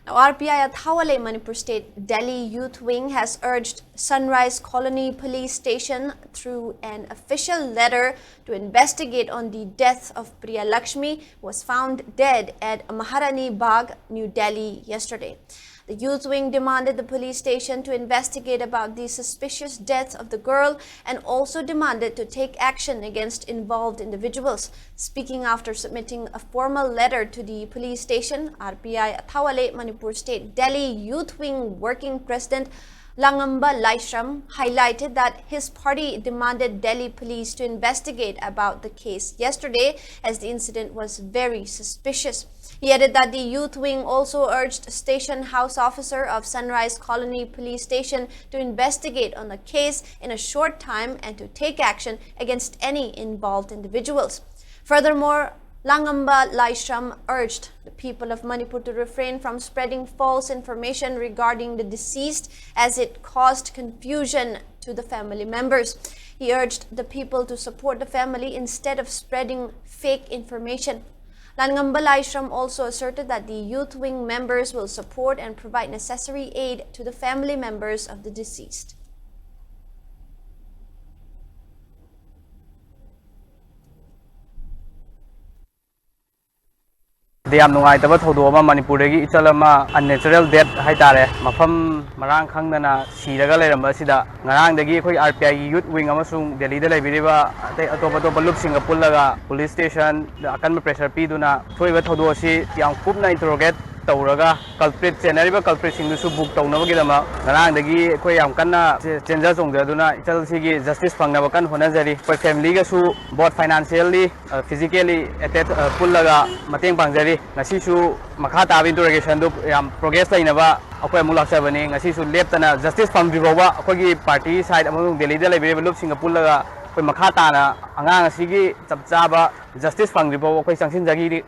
Now, RPI Athawale Manipur State Delhi Youth Wing has urged Sunrise Colony Police Station through an official letter to investigate on the death of Priyalakshmi, who was found dead at Maharani Bagh, New Delhi yesterday. The youth wing demanded the police station to investigate about the suspicious death of the girl and also demanded to take action against involved individuals. Speaking after submitting a formal letter to the police station, RPI Athawale Manipur State Delhi Youth Wing Working President Langamba Laishram highlighted that his party demanded Delhi police to investigate about the case yesterday as the incident was very suspicious. He added that the youth wing also urged station house officer of Sunrise Colony Police Station to investigate on the case in a short time and to take action against any involved individuals. Furthermore, Langamba Laishram urged the people of Manipur to refrain from spreading false information regarding the deceased as it caused confusion to the family members. He urged the people to support the family instead of spreading fake information. Langamba Laishram also asserted that the youth wing members will support and provide necessary aid to the family members of the deceased. Diam nungai taba thodo ama Manipur gi ichalama unnatural death haitare mafam marang khangdana siraga leramba sida ngarang dagi khoi RPI gi youth wing amasung Delhi da lebiriba atop lup singa pullaga police station akan pressure pi duna thoiba thodo si yang kupna interrogate tawraga culprit general culprit sing su book tawna gi dama ngarang dagi khoi yam kanna chenja songda duna ichal sigi justice phangna ba kan honajari khoi family ga su both financially physically attached pullaga mateng pangjari ngasi su makha ta interrogation du yam progress laina ba akhoi mu laksa bani ngasi su leptana justice phang bi bawa akhoi gi party side among Delhi da lebe lup singa pullaga khoi makha ta na anga ngasi gi chapcha ba justice phang bi bawa akhoi sangsin jagi